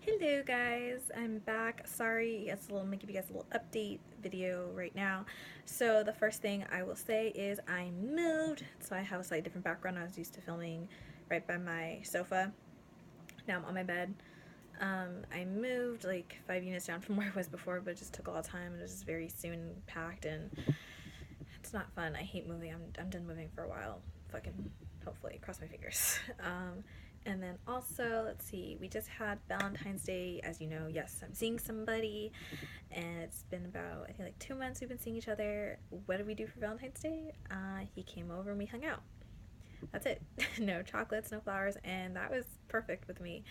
Hello guys, I'm back. Sorry, I'm gonna give you guys a little update video right now. So the first thing I will say is I moved, so I have a slightly different background. I was used to filming right by my sofa. Now I'm on my bed. I moved like 5 units down from where I was before, but it just took a lot of time and it was just very soon packed and it's not fun. I hate moving. I'm done moving for a while. Fucking hopefully, cross my fingers. And then also, let's see, we just had Valentine's Day. As you know, yes, I'm seeing somebody, and it's been about, I think, like 2 months we've been seeing each other. What did we do for Valentine's Day? He came over and we hung out. That's it. No chocolates, no flowers, and that was perfect with me.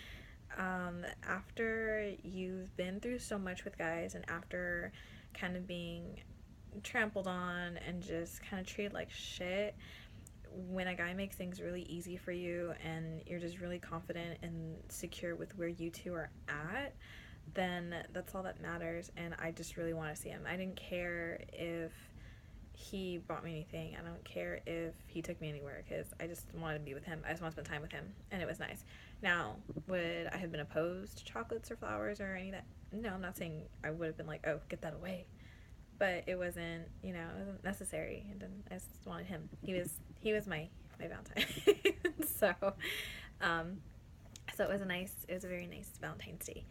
After you've been through so much with guys, and after kind of being trampled on and just kind of treated like shit, when a guy makes things really easy for you and you're just really confident and secure with where you two are at, then that's all that matters. And I just really want to see him. I didn't care if he bought me anything. I don't care if he took me anywhere because I just wanted to be with him. I just want to spend time with him, and it was nice. Now, would I have been opposed to chocolates or flowers or any of that? No, I'm not saying I would have been like, oh, get that away. But it wasn't, it wasn't necessary. And I just wanted him. He was my Valentine. so, um, so it was a very nice Valentine's Day.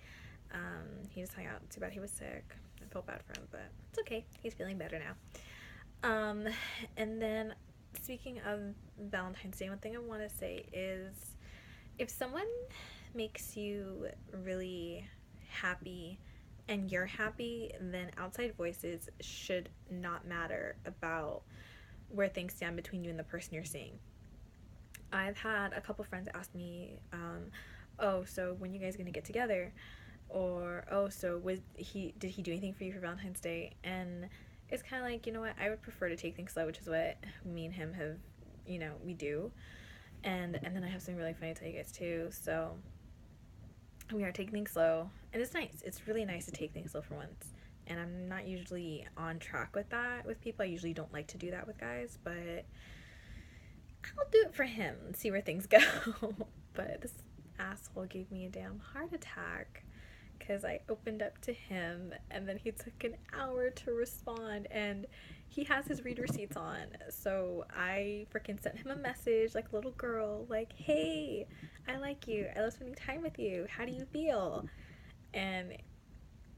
He just hung out. Too bad he was sick. I felt bad for him, but it's okay. He's feeling better now. And then speaking of Valentine's Day, one thing I want to say is if someone makes you really happy and you're happy, then outside voices should not matter about where things stand between you and the person you're seeing. I've had a couple friends ask me, "Oh, so when you guys gonna get together?" Or, "Oh, so did he do anything for you for Valentine's Day?" And it's kind of like, you know what? I would prefer to take things slow, which is what me and him have, we do. And then I have something really funny to tell you guys too. So we are taking things slow, and it's nice. It's really nice to take things slow for once. And I'm not usually on track with that with people. I usually don't like to do that with guys, but I'll do it for him and see where things go. But this asshole gave me a damn heart attack because I opened up to him and then he took an hour to respond, and he has his read receipts on. So I freaking sent him a message like a little girl, like, hey, I like you. I love spending time with you. How do you feel? And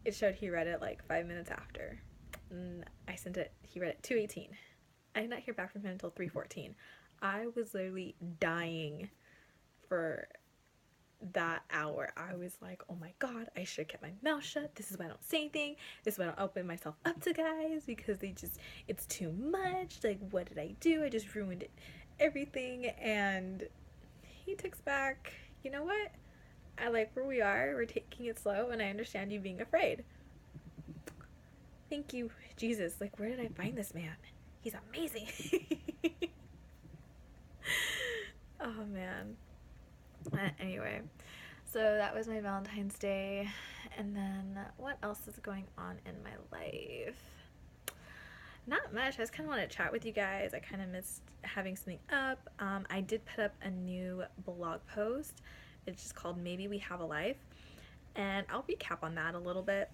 it showed he read it like 5 minutes after. And I sent it, he read it 2:18. I did not hear back from him until 3:14. I was literally dying for that hour. I was like, oh my god, I should have kept my mouth shut. This is why I don't say anything. This is why I don't open myself up to guys because it's too much. Like, what did I do? I just ruined everything. And he takes back, you know what? I like where we are. We're taking it slow, and I understand you being afraid. Thank you, Jesus. Like, where did I find this man? He's amazing. Oh man. Anyway, so that was my Valentine's Day. And then what else is going on in my life? Not much. I just kind of want to chat with you guys. I kind of missed having something up. I did put up a new blog post. It's just called Maybe We Have a Life. And I'll recap on that a little bit.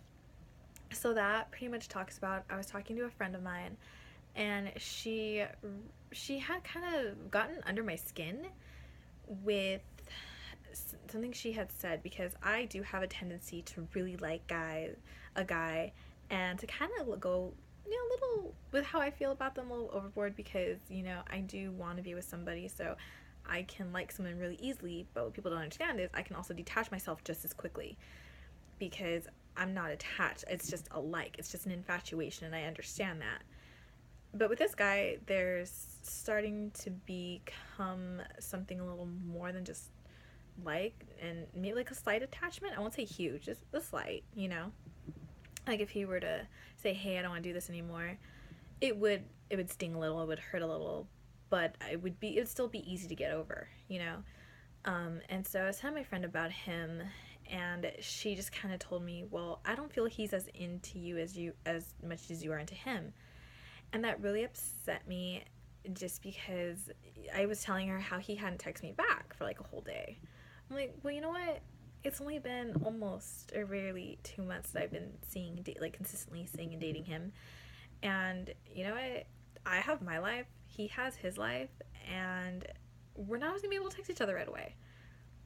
So that pretty much talks about, I was talking to a friend of mine, and she had kind of gotten under my skin with something she had said, because I do have a tendency to really like a guy, and to kind of go, a little with how I feel about them, a little overboard, because I do want to be with somebody, so I can like someone really easily. But what people don't understand is I can also detach myself just as quickly, because I'm not attached. It's just a like. It's just an infatuation, and I understand that. But with this guy, there's starting to become something a little more than just like, and maybe like a slight attachment. I won't say huge, just a slight. Like if he were to say, "Hey, I don't want to do this anymore," it would sting a little, it would hurt a little, but it would still be easy to get over. And so I was telling my friend about him, and she just kind of told me, "Well, I don't feel he's as into you as much as you are into him," and that really upset me, just because I was telling her how he hadn't texted me back for like a whole day. I'm like, well, you know what? it's only been almost or rarely 2 months that I've been seeing, like consistently seeing and dating him. And you know what? I have my life, he has his life, and we're not always gonna be able to text each other right away.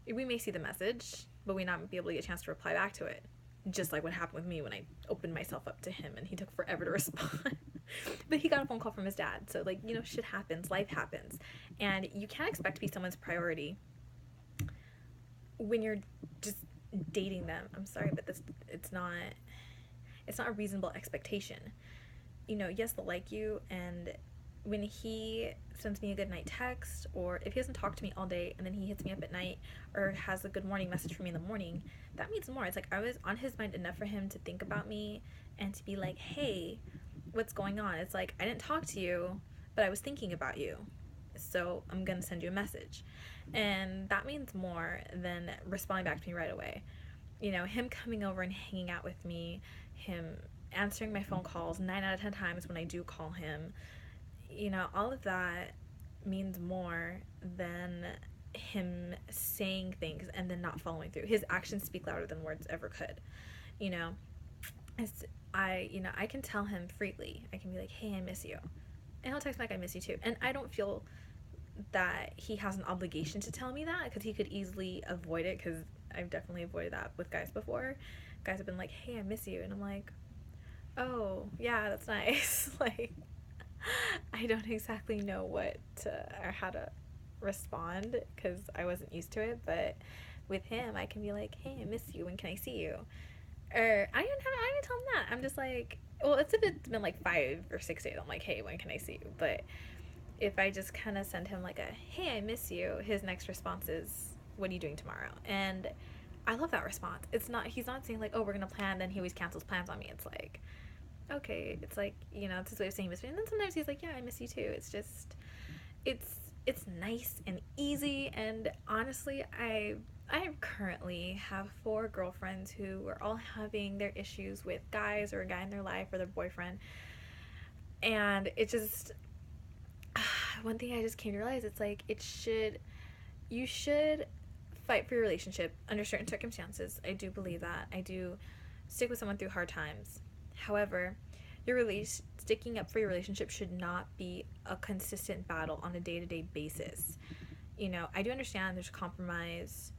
We may see the message, but we not be able to get a chance to reply back to it. Just like what happened with me when I opened myself up to him and he took forever to respond. But he got a phone call from his dad. So, like, you know, shit happens, life happens. And you can't expect to be someone's priority when you're just dating them. I'm sorry, but this it's not a reasonable expectation. You know, yes, they'll like you, and when he sends me a good night text, or if he doesn't talk to me all day and then he hits me up at night or has a good morning message for me in the morning, that means more. It's like I was on his mind enough for him to think about me and to be like, hey, what's going on? It's like, I didn't talk to you, but I was thinking about you, so I'm gonna send you a message. And that means more than responding back to me right away. You know, him coming over and hanging out with me, him answering my phone calls 9 out of 10 times when I do call him, you know, all of that means more than him saying things and then not following through. His actions speak louder than words ever could. You know, I can tell him freely. I can be like, hey, I miss you. And he'll text back, I miss you too. And I don't feel that he has an obligation to tell me that, because he could easily avoid it, because I've definitely avoided that with guys before. Guys have been like, hey, I miss you. And I'm like, oh, yeah, that's nice. Like, I don't exactly know what to, or how to respond, because I wasn't used to it. But with him, I can be like, hey, I miss you. When can I see you? Or I don't even tell him that. I'm just like, well, if it's been like 5 or 6 days, I'm like, hey, when can I see you? But if I just kind of send him like a, hey, I miss you, his next response is, what are you doing tomorrow? And I love that response. He's not saying like, oh, we're going to plan, then he always cancels plans on me. It's like, okay, it's like, you know, it's his way of saying miss me. And then sometimes he's like, yeah, I miss you too. It's just, it's nice and easy. And honestly, I currently have 4 girlfriends who are all having their issues with guys, or a guy in their life, or their boyfriend. And it just, one thing I just came to realize, it's like, you should fight for your relationship under certain circumstances. I do believe that. I do stick with someone through hard times. However, sticking up for your relationship should not be a consistent battle on a day-to-day basis. You know, I do understand there's compromise,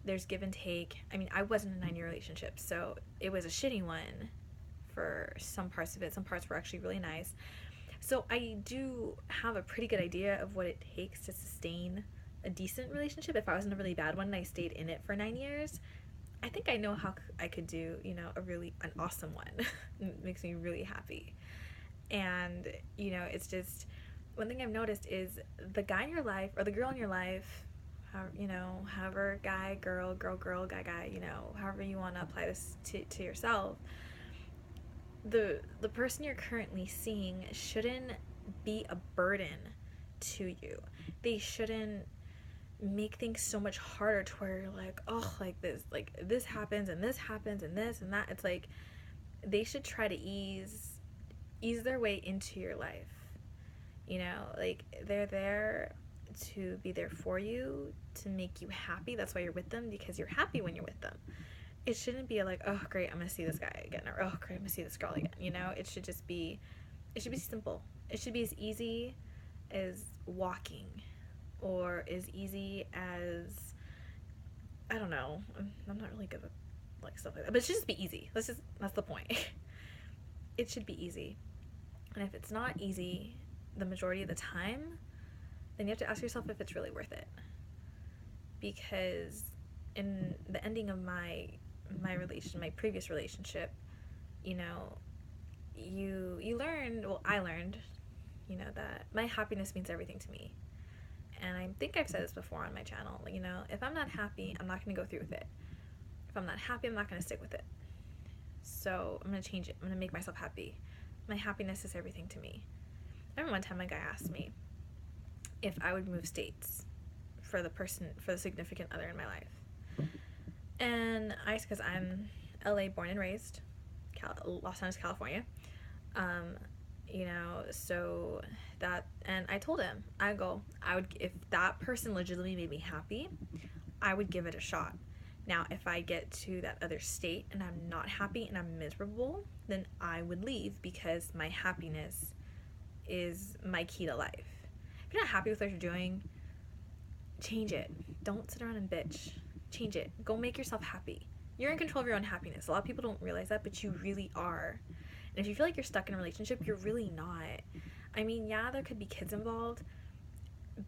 there's give and take. I mean, I wasn't in a 9-year relationship, so it was a shitty one for some parts of it. Some parts were actually really nice. So I do have a pretty good idea of what it takes to sustain a decent relationship. If I was in a really bad one and I stayed in it for 9 years, I think I know how I could do, you know, an awesome one. It makes me really happy. And, you know, it's just, one thing I've noticed is the guy in your life, or the girl in your life, however, guy, girl, guy, you know, however you want to apply this to yourself, the person you're currently seeing shouldn't be a burden to you. They shouldn't make things so much harder to where you're like, oh, like this happens and this happens and this and that. It's like, they should try to ease their way into your life. You know, like, they're there to be there for you, to make you happy. That's why you're with them, because you're happy when you're with them. It shouldn't be like, oh great, I'm gonna see this guy again, or oh great, I'm gonna see this girl again. You know, it should be simple. It should be as easy as walking, or as easy as, I don't know, I'm not really good with like stuff like that, but it should just be easy. That's the point. It should be easy. And if it's not easy the majority of the time, then you have to ask yourself if it's really worth it. Because in the ending of my previous relationship, you know, you learn, well, I learned, you know, that my happiness means everything to me. And I think I've said this before on my channel, you know, if I'm not happy, I'm not going to go through with it. If I'm not happy, I'm not going to stick with it. So I'm going to change it. I'm going to make myself happy. My happiness is everything to me. I remember one time a guy asked me if I would move states for the significant other in my life. And I, because I'm LA born and raised, Los Angeles, California. You know, so that, and I told him, if that person legitimately made me happy, I would give it a shot. Now, if I get to that other state and I'm not happy and I'm miserable, then I would leave, because my happiness is my key to life. If you're not happy with what you're doing, change it. Don't sit around and bitch. Change it. Go make yourself happy. You're in control of your own happiness. A lot of people don't realize that, but you really are. And if you feel like you're stuck in a relationship, you're really not. I mean, yeah, there could be kids involved,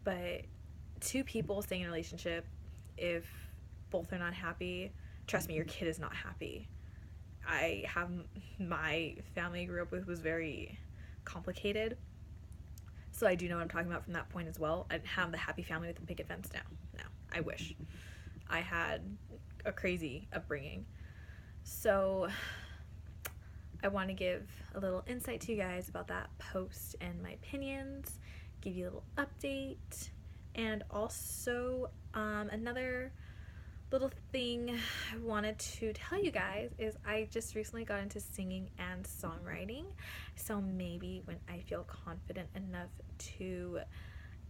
but two people staying in a relationship, if both are not happy, trust me, your kid is not happy. I have, my family I grew up with was very complicated, so I do know what I'm talking about from that point as well. I didn't have the happy family with the picket fence now. No, I wish. I had a crazy upbringing. So I want to give a little insight to you guys about that post and my opinions, give you a little update, and also another little thing I wanted to tell you guys is I just recently got into singing and songwriting. So maybe when I feel confident enough to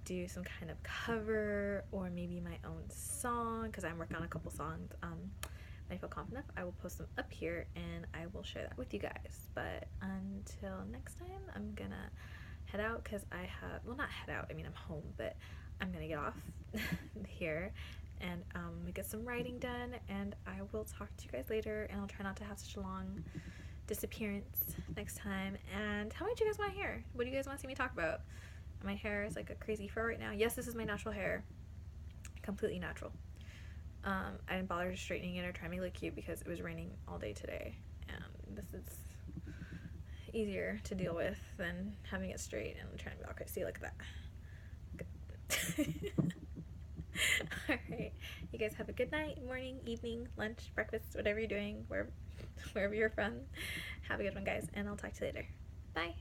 do some kind of cover or maybe my own song, because I'm working on a couple songs, when I feel confident enough, I will post them up here and I will share that with you guys. But until next time, I'm gonna head out, because I have, well, not head out, I mean I'm home, but I'm gonna get off here and get some writing done, and I will talk to you guys later, and I'll try not to have such a long disappearance next time. And how much do you guys want to hear? What do you guys want to see me talk about? My hair is like a crazy fro right now. Yes, this is my natural hair, completely natural. I didn't bother straightening it or trying to make it look cute because it was raining all day today, and this is easier to deal with than having it straight and trying to be okay. See, look at that. Alright, you guys have a good night, morning, evening, lunch, breakfast, whatever you're doing, wherever you're from. Have a good one, guys, and I'll talk to you later. Bye.